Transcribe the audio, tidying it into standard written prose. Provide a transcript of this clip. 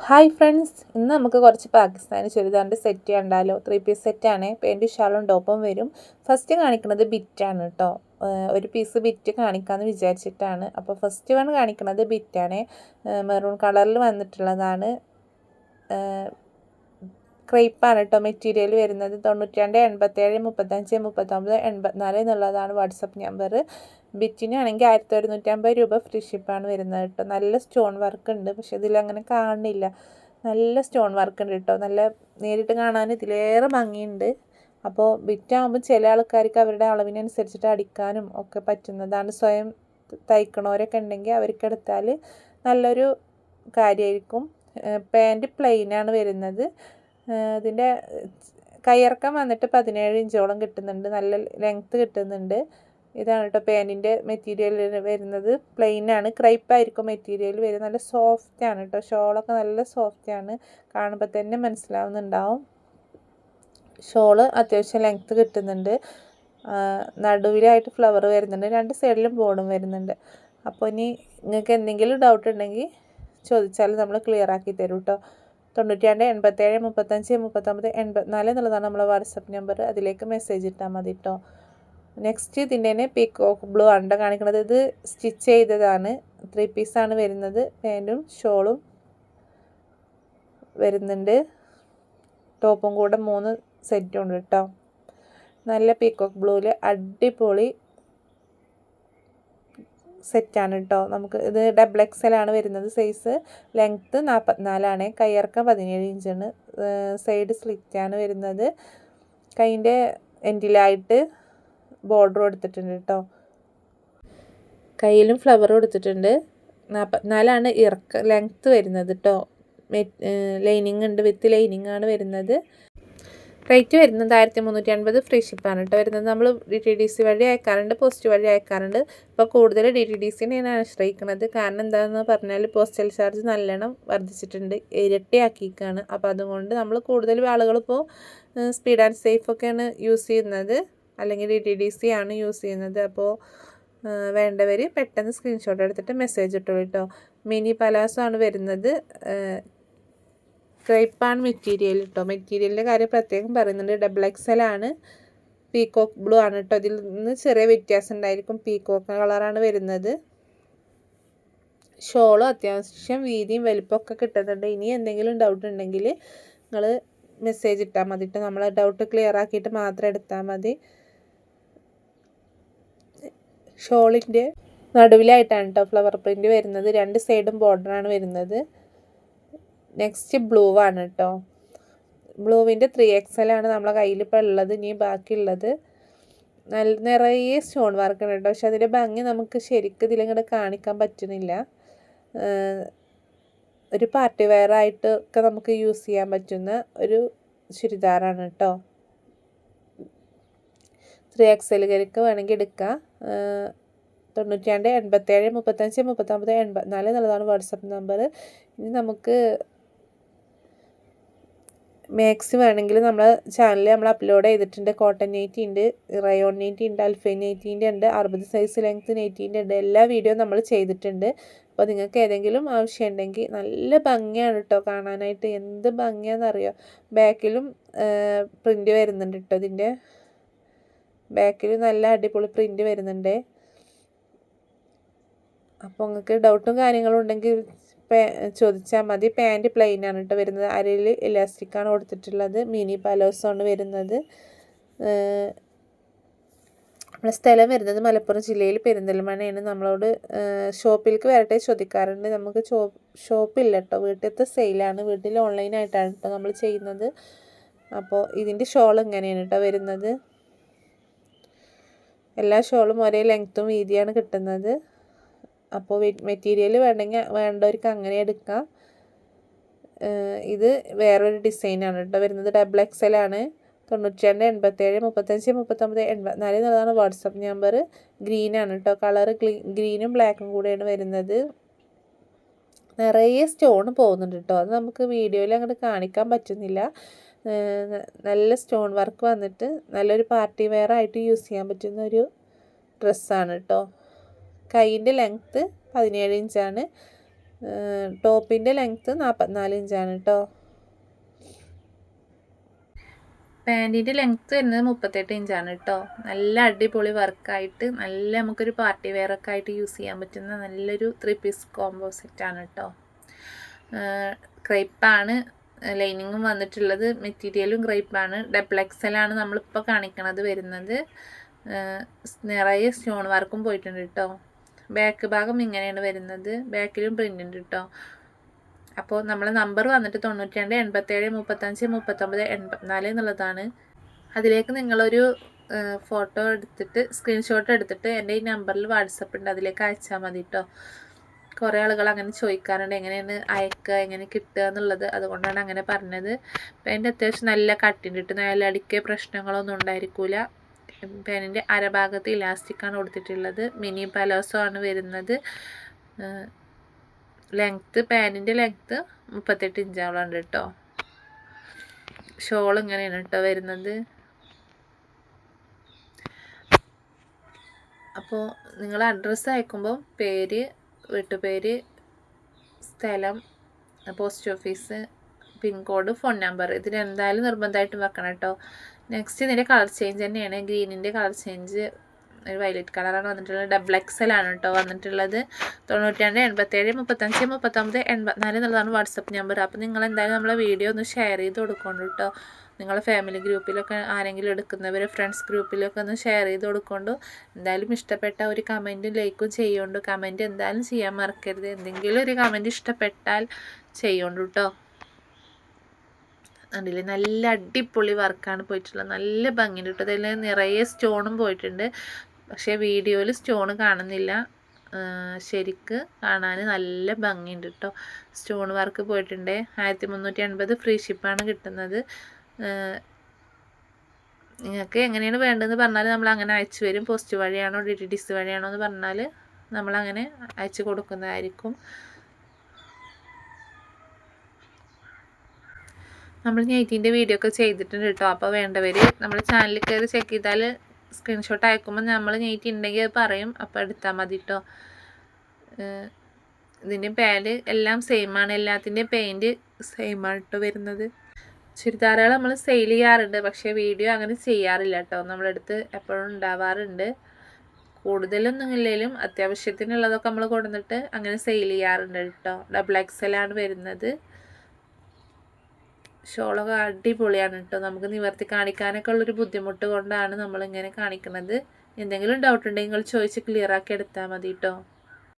Hi friends, ഇന്ന് നമുക്ക് കുറച്ച് പാകിസ്ഥാനി ചുരിദാറിൻ്റെ സെറ്റ് കണ്ടാലോ. 3 പീസ് സെറ്റാണ്. പാൻറ്റും ഷാളും ടോപ്പും വരും. ഫസ്റ്റ് കാണിക്കുന്നത് ബിറ്റാണ് കേട്ടോ. ഒരു പീസ് ബിറ്റ് കാണിക്കാമെന്ന് വിചാരിച്ചിട്ടാണ്. അപ്പോൾ ഫസ്റ്റ് വൺ കാണിക്കുന്നത് ബിറ്റാണ്. മെറൂൺ കളറിൽ വന്നിട്ടുള്ളതാണ്. ക്രേപ്പാണ് കേട്ടോ മെറ്റീരിയൽ വരുന്നത്. 92 87 35 39 84 എന്നുള്ളതാണ് വാട്സപ്പ് നമ്പർ. ബിറ്റിനാണെങ്കിൽ 1150 രൂപ ഫ്രീ ഷിപ്പാണ് വരുന്നത് കേട്ടോ. നല്ല സ്റ്റോൺ വർക്ക് ഉണ്ട്, പക്ഷെ ഇതിലങ്ങനെ കാണുന്നില്ല. നല്ല സ്റ്റോൺ വർക്ക് ഉണ്ട് കേട്ടോ. നല്ല നേരിട്ട് കാണാൻ ഇതിലേറെ ഭംഗിയുണ്ട്. അപ്പോൾ ബിറ്റാകുമ്പോൾ ചില ആൾക്കാർക്ക് അവരുടെ അളവിനനുസരിച്ചിട്ട് അടിക്കാനും ഒക്കെ പറ്റുന്നതാണ്. സ്വയം തയ്ക്കണവരൊക്കെ ഉണ്ടെങ്കിൽ അവർക്ക് എടുത്താൽ നല്ലൊരു കാര്യമായിരിക്കും. പാൻറ്റ് പ്ലെയിനാണ് വരുന്നത്. ഇതിൻ്റെ കയ്യിറക്കം വന്നിട്ട് 17 ഇഞ്ചോളം കിട്ടുന്നുണ്ട്. നല്ല ലെങ്ത്ത് കിട്ടുന്നുണ്ട്. ഇതാണ് കേട്ടോ പാൻറ്റിൻ്റെ മെറ്റീരിയൽ വരുന്നത്. പ്ലെയിനാണ്, ക്രൈപ്പായിരിക്കും മെറ്റീരിയൽ വരുന്നത്. നല്ല സോഫ്റ്റാണ് കേട്ടോ. ഷോളൊക്കെ നല്ല സോഫ്റ്റാണ്, കാണുമ്പോൾ തന്നെ മനസ്സിലാവുന്നുണ്ടാവും. ഷോള് അത്യാവശ്യം ലെങ്ത്ത് കിട്ടുന്നുണ്ട്. നടുവിലായിട്ട് ഫ്ലവർ വരുന്നുണ്ട്, രണ്ട് സൈഡിലും ബോർഡും വരുന്നുണ്ട്. അപ്പോൾ ഇനി നിങ്ങൾക്ക് എന്തെങ്കിലും ഡൗട്ട് ഉണ്ടെങ്കിൽ ചോദിച്ചാൽ നമ്മൾ ക്ലിയർ ആക്കി തരും കേട്ടോ. 92 87 35 39 84 എന്നുള്ളതാണ് നമ്മളെ വാട്സപ്പ് നമ്പർ. അതിലേക്ക് മെസ്സേജ് ഇട്ടാൽ മതി കേട്ടോ. നെക്സ്റ്റ് ഇതിൻ്റെ തന്നെ പീക്കോക്ക് ബ്ലൂ ആണ് കാണിക്കുന്നത്. ഇത് സ്റ്റിച്ച് ചെയ്തതാണ്. 3 പീസാണ് വരുന്നത്. പാൻറ്റും ഷോളും വരുന്നുണ്ട്. ടോപ്പും കൂടെ 3 സെറ്റും ഉണ്ട് കേട്ടോ. നല്ല പീക്കോക്ക് ബ്ലൂവിൽ അടിപൊളി സെറ്റാണ് കേട്ടോ. നമുക്ക് ഇത് ഡബിൾ XL ആണ് വരുന്നത് സൈസ്. ലെങ്ത്ത് 44 കയ്യിറക്കം 17 ഇഞ്ചാണ്. സൈഡ് സ്ലിറ്റാണ് വരുന്നത്. കൈൻ്റെ എൻഡിലായിട്ട് ബോർഡർ കൊടുത്തിട്ടുണ്ട് കേട്ടോ. കയ്യിലും ഫ്ലവർ കൊടുത്തിട്ടുണ്ട്. 44 ലെങ്ത്ത് വരുന്നത് കേട്ടോ. ലൈനിങ് ഉണ്ട്, വിത്ത് ലൈനിങ് ആണ് വരുന്നത്. റേറ്റ് വരുന്നത് 1350 ഫ്രീ ഷിപ്പാണ് കേട്ടോ വരുന്നത്. നമ്മൾ DTDC വഴി അയക്കാറുണ്ട്, പോസ്റ്റ് വഴി അയക്കാറുണ്ട്. ഇപ്പോൾ കൂടുതൽ DTDCനെയാണ് ആശ്രയിക്കുന്നത്. കാരണം എന്താണെന്ന് പറഞ്ഞാൽ പോസ്റ്റൽ ചാർജ് നല്ലോണം വർദ്ധിച്ചിട്ടുണ്ട്, ഇരട്ടിയാക്കിയിരിക്കുകയാണ്. അപ്പോൾ അതുകൊണ്ട് നമ്മൾ കൂടുതൽ ആളുകൾ ഇപ്പോൾ സ്പീഡ് ആൻഡ് സേഫ് ഒക്കെയാണ് യൂസ് ചെയ്യുന്നത്, അല്ലെങ്കിൽ DTDC ആണ് യൂസ് ചെയ്യുന്നത്. അപ്പോൾ വേണ്ടവർ പെട്ടെന്ന് സ്ക്രീൻഷോട്ട് എടുത്തിട്ട് മെസ്സേജ് ഇട്ടോളൂ കേട്ടോ. മിനി പലാസോ ആണ് വരുന്നത്. ക്രൈപ്പാണ് മെറ്റീരിയൽ കേട്ടോ. മെറ്റീരിയലിൻ്റെ കാര്യം പ്രത്യേകം പറയുന്നുണ്ട്. ഡബിൾ XL ആണ്. പീക്കോക്ക് ബ്ലൂ ആണ് കേട്ടോ. ഇതിൽ നിന്ന് ചെറിയ വ്യത്യാസം ഉണ്ടായിരിക്കും. പീക്കോക്ക് കളറാണ് വരുന്നത്. ഷോളും അത്യാവശ്യം വീതിയും വലിപ്പമൊക്കെ കിട്ടുന്നുണ്ട്. ഇനി എന്തെങ്കിലും ഡൗട്ട് ഉണ്ടെങ്കിൽ നിങ്ങൾ മെസ്സേജ് ഇട്ടാൽ മതി കേട്ടോ. നമ്മൾ ഡൗട്ട് ക്ലിയർ ആക്കിയിട്ട് മാത്രം എടുത്താൽ മതി. ഷോളിൻ്റെ നടുവിലായിട്ടാണ് കേട്ടോ ഫ്ലവർ പ്രിൻറ്റ് വരുന്നത്. രണ്ട് സൈഡും ബോർഡറാണ് വരുന്നത്. നെക്സ്റ്റ് ബ്ലൂ ആണ് കേട്ടോ. ബ്ലൂവിൻ്റെ 3 XL ആണ് നമ്മളെ കയ്യിൽ ഇപ്പോൾ ഉള്ളത്. ഇനി ബാക്കിയുള്ളത് നിറയെ സ്റ്റോൺ വർക്ക് ഉണ്ട് കേട്ടോ. പക്ഷെ അതിൻ്റെ ഭംഗി നമുക്ക് ശരിക്കും ഇതിലിങ്ങോട്ട് കാണിക്കാൻ പറ്റുന്നില്ല. ഒരു പാർട്ടി വെയർ ആയിട്ടൊക്കെ നമുക്ക് യൂസ് ചെയ്യാൻ പറ്റുന്ന ഒരു ചുരിദാറാണ് കേട്ടോ. 3 XLകാർക്ക് വേണമെങ്കിൽ എടുക്കാം. 92 87 35 39 84 എന്നുള്ളതാണ് വാട്സപ്പ് നമ്പർ. ഇനി നമുക്ക് മാക്സി വേണമെങ്കിൽ നമ്മളെ ചാനലിൽ നമ്മൾ അപ്ലോഡ് ചെയ്തിട്ടുണ്ട്. കോട്ടൺ നൈറ്റി ഉണ്ട്, റയോൺ നൈറ്റി ഉണ്ട്, അൽഫൈൻ നൈറ്റീൻ്റെ ഉണ്ട്, 60 സൈസ് ലെങ്ത്ത് നൈറ്റീൻ്റെ ഉണ്ട്. എല്ലാ വീഡിയോ നമ്മൾ ചെയ്തിട്ടുണ്ട്. അപ്പോൾ നിങ്ങൾക്ക് ഏതെങ്കിലും ആവശ്യം ഉണ്ടെങ്കിൽ നല്ല ഭംഗിയാണ് കേട്ടോ കാണാനായിട്ട്. എന്ത് ഭംഗിയാണെന്നറിയോ. ബാക്കിലും പ്രിൻ്റ് വരുന്നുണ്ട് കേട്ടോ. ഇതിൻ്റെ ബാക്കിൽ നല്ല അടിപൊളി പ്രിൻ്റ് വരുന്നുണ്ട്. അപ്പോൾ നിങ്ങൾക്ക് ഡൗട്ടും കാര്യങ്ങളും ഉണ്ടെങ്കിൽ ചോദിച്ചാൽ മതി. പാൻറ്റ് പ്ലെയിൻ ആണ് കേട്ടോ വരുന്നത്. അരയിൽ ഇലാസ്റ്റിക്കാണ് കൊടുത്തിട്ടുള്ളത്. മിനി പലോസോ ആണ് വരുന്നത്. നമ്മളെ സ്ഥലം വരുന്നത് മലപ്പുറം ജില്ലയിൽ പെരിന്തൽമണ്ണയാണ്. നമ്മളോട് ഷോപ്പിലേക്ക് വരട്ടെ ചോദിക്കാറുണ്ട്. നമുക്ക് ഷോപ്പില്ല കേട്ടോ, വീട്ടിലത്തെ സെയിലാണ്. വീട്ടിൽ ഓൺലൈനായിട്ടാണ് കേട്ടോ നമ്മൾ ചെയ്യുന്നത്. അപ്പോൾ ഇതിൻ്റെ ഷോൾ ഇങ്ങനെയാണ് കേട്ടോ വരുന്നത്. എല്ലാ ഷോളും ഒരേ ലെങ്ത്തും വീതിയാണ് കിട്ടുന്നത്. അപ്പോൾ മെറ്റീരിയൽ വേണ്ടവർക്ക് അങ്ങനെ എടുക്കാം. ഇത് വേറൊരു ഡിസൈനാണ് കേട്ടോ വരുന്നത്. ഡബിൾ XL ആണ്. 92 87 35 39 84 എന്നുള്ളതാണ് വാട്സപ്പ് നമ്പർ. ഗ്രീനാണ് കേട്ടോ കളർ. ഗ്രീനും ബ്ലാക്കും കൂടെയാണ് വരുന്നത്. നിറയെ സ്റ്റോൺ പോകുന്നുണ്ട് കേട്ടോ. അത് നമുക്ക് വീഡിയോയിൽ അങ്ങോട്ട് കാണിക്കാൻ പറ്റുന്നില്ല. നല്ല സ്റ്റോൺ വർക്ക് വന്നിട്ട് നല്ലൊരു പാർട്ടി വെയർ ആയിട്ട് യൂസ് ചെയ്യാൻ പറ്റുന്ന ഒരു ഡ്രസ്സാണ് കേട്ടോ. കൈയിൻ്റെ ലെങ്ത്ത് 17 ഇഞ്ചാണ്. ടോപ്പിൻ്റെ ലെങ്ത്ത് 44 ഇഞ്ചാണ് കേട്ടോ. പാൻറ്റിൻ്റെ ലെങ്ത്ത് വരുന്നത് 38 ഇഞ്ചാണ് കേട്ടോ. നല്ല അടിപൊളി വർക്കായിട്ട് നല്ല നമുക്കൊരു പാർട്ടി വെയറൊക്കെ ആയിട്ട് യൂസ് ചെയ്യാൻ പറ്റുന്ന നല്ലൊരു 3 പീസ് കോംബോ സെറ്റാണ് കേട്ടോ. ക്രൈപ്പാണ് ലൈനിങ്ങും വന്നിട്ടുള്ളത്. മെറ്റീരിയലും ക്രൈപ്പാണ്. ഡബിൾ എക്സലാണ് നമ്മളിപ്പോൾ കാണിക്കണത് വരുന്നത്. നിറയെ സ്റ്റോൺ വർക്കും പോയിട്ടുണ്ട് കേട്ടോ. ബാക്ക് ഭാഗം ഇങ്ങനെയാണ് വരുന്നത്. ബാക്കിലും പ്രിൻ്റ് ഉണ്ട് കേട്ടോ. അപ്പോൾ നമ്മളെ നമ്പർ വന്നിട്ട് 92 87 35 39 84 എന്നുള്ളതാണ്. അതിലേക്ക് നിങ്ങളൊരു ഫോട്ടോ എടുത്തിട്ട് സ്ക്രീൻഷോട്ട് എടുത്തിട്ട് എൻ്റെ ഈ നമ്പറിൽ വാട്സപ്പ് ഉണ്ട്, അതിലേക്ക് അയച്ചാൽ മതി കേട്ടോ. കുറേ ആളുകൾ അങ്ങനെ ചോദിക്കാറുണ്ട് എങ്ങനെയാണ് അയക്കുക, എങ്ങനെ കിട്ടുക എന്നുള്ളത്. അതുകൊണ്ടാണ് അങ്ങനെ പറഞ്ഞത്. പേൻ്റെ അത്യാവശ്യം നല്ല കട്ടിണ്ട് ഇട്ട് നല്ല അടിക്കുക പ്രശ്നങ്ങളൊന്നും ഉണ്ടായിരിക്കില്ല. പേനിൻ്റെ അരഭാഗത്ത് ഇലാസ്റ്റിക്കാണ് കൊടുത്തിട്ടുള്ളത്. മിനി പലോസോ ആണ് വരുന്നത്. ലെങ്ത്ത് പാൻറ്റിൻ്റെ ലെങ്ത്ത് 38 ഇഞ്ചോളം ഉണ്ട് കേട്ടോ. ഷോൾ ഇങ്ങനെയാണ് കേട്ടോ വരുന്നത്. അപ്പോൾ നിങ്ങൾ അഡ്രസ്സ് അയക്കുമ്പോൾ പേര്, വീട്ടുപേര്, സ്ഥലം, post office, pincode, phone number ഇതിനെന്തായാലും നിർബന്ധമായിട്ടും വെക്കണം കേട്ടോ. നെക്സ്റ്റ് ഇതിൻ്റെ കളർ ചേഞ്ച് തന്നെയാണ്. ഗ്രീനിൻ്റെ കളർ ചേഞ്ച് ഒരു വയലറ്റ് കളറാണ് വന്നിട്ടുള്ളത്. ഡബിൾ എക്സലാണ് കേട്ടോ വന്നിട്ടുള്ളത്. 92 87 35 39 84 എന്നുള്ളതാണ് വാട്സപ്പ് നമ്പർ. അപ്പോൾ നിങ്ങൾ എന്തായാലും നമ്മളെ വീഡിയോ ഒന്ന് ഷെയർ ചെയ്ത് കൊടുക്കണം കേട്ടോ. നിങ്ങളെ ഫാമിലി ഗ്രൂപ്പിലൊക്കെ ആരെങ്കിലും എടുക്കുന്നവർ ഫ്രണ്ട്സ് ഗ്രൂപ്പിലൊക്കെ ഒന്ന് ഷെയർ ചെയ്ത് കൊടുക്കൊണ്ട്. എന്തായാലും ഇഷ്ടപ്പെട്ട ഒരു കമൻറ്റും ലൈക്കും ചെയ്യുകൊണ്ട്. കമൻറ്റ് എന്തായാലും ചെയ്യാൻ മറക്കരുത്. എന്തെങ്കിലും ഒരു കമൻറ്റ് ഇഷ്ടപ്പെട്ടാൽ ചെയ്യുകൊണ്ട് കേട്ടോ. അതിൽ നല്ല അടിപൊളി വർക്കാണ് പോയിട്ടുള്ളത്. നല്ല ഭംഗിയുണ്ട് കേട്ടോ. അതിൽ നിറയെ സ്റ്റോണും പോയിട്ടുണ്ട്. പക്ഷേ വീഡിയോയിൽ സ്റ്റോൺ കാണുന്നില്ല. ശരിക്ക് കാണാൻ നല്ല ഭംഗിയുണ്ട് കേട്ടോ. സ്റ്റോൺ വർക്ക് പോയിട്ടുണ്ട്. 1380 ഫ്രീ ഷിപ്പാണ് കിട്ടുന്നത്. നിങ്ങൾക്ക് എങ്ങനെയാണ് വേണ്ടതെന്ന് പറഞ്ഞാൽ നമ്മൾ അങ്ങനെ അയച്ചു വരും. പോസ്റ്റ് വഴിയാണോ DTDC വഴിയാണോ എന്ന് പറഞ്ഞാൽ നമ്മളങ്ങനെ അയച്ചു കൊടുക്കുന്നതായിരിക്കും. നമ്മൾ നെയ്റ്റിൻ്റെ വീഡിയോ ഒക്കെ ചെയ്തിട്ടുണ്ട് കേട്ടോ. അപ്പോൾ വേണ്ടവർ നമ്മുടെ ചാനലിൽ കയറി ചെക്ക് ചെയ്താൽ സ്ക്രീൻഷോട്ട് അയക്കുമ്പോൾ നമ്മൾ നെയ്റ്റ് ഉണ്ടെങ്കിൽ അത് പറയും. അപ്പോൾ എടുത്താൽ മതി കേട്ടോ. ഇതിൻ്റെ പാഡ് എല്ലാം സെയിമാണ്. എല്ലാത്തിൻ്റെയും പെയിൻറ്റ് സെയിമാണ് കേട്ടോ വരുന്നത്. ചുരിദാറുകൾ നമ്മൾ സെയിൽ ചെയ്യാറുണ്ട്, പക്ഷേ വീഡിയോ അങ്ങനെ ചെയ്യാറില്ല കേട്ടോ. നമ്മളടുത്ത് എപ്പോഴും ഉണ്ടാവാറുണ്ട്. കൂടുതലൊന്നും ഇല്ലെങ്കിലും അത്യാവശ്യത്തിനുള്ളതൊക്കെ നമ്മൾ കൊണ്ടുവന്നിട്ട് അങ്ങനെ സെയിൽ ചെയ്യാറുണ്ട് കേട്ടോ. ഡബിൾ എക്സലാണ് വരുന്നത്. ഷോളൊക്കെ അടിപൊളിയാണ് കേട്ടോ. നമുക്ക് നിവർത്തി കാണിക്കാനൊക്കെ ഉള്ളൊരു ബുദ്ധിമുട്ട് കൊണ്ടാണ് നമ്മളിങ്ങനെ കാണിക്കുന്നത്. എന്തെങ്കിലും ഡൗട്ട് ഉണ്ടെങ്കിൽ നിങ്ങൾ ചോദിച്ച് ക്ലിയർ ആക്കി എടുത്താൽ മതി കേട്ടോ.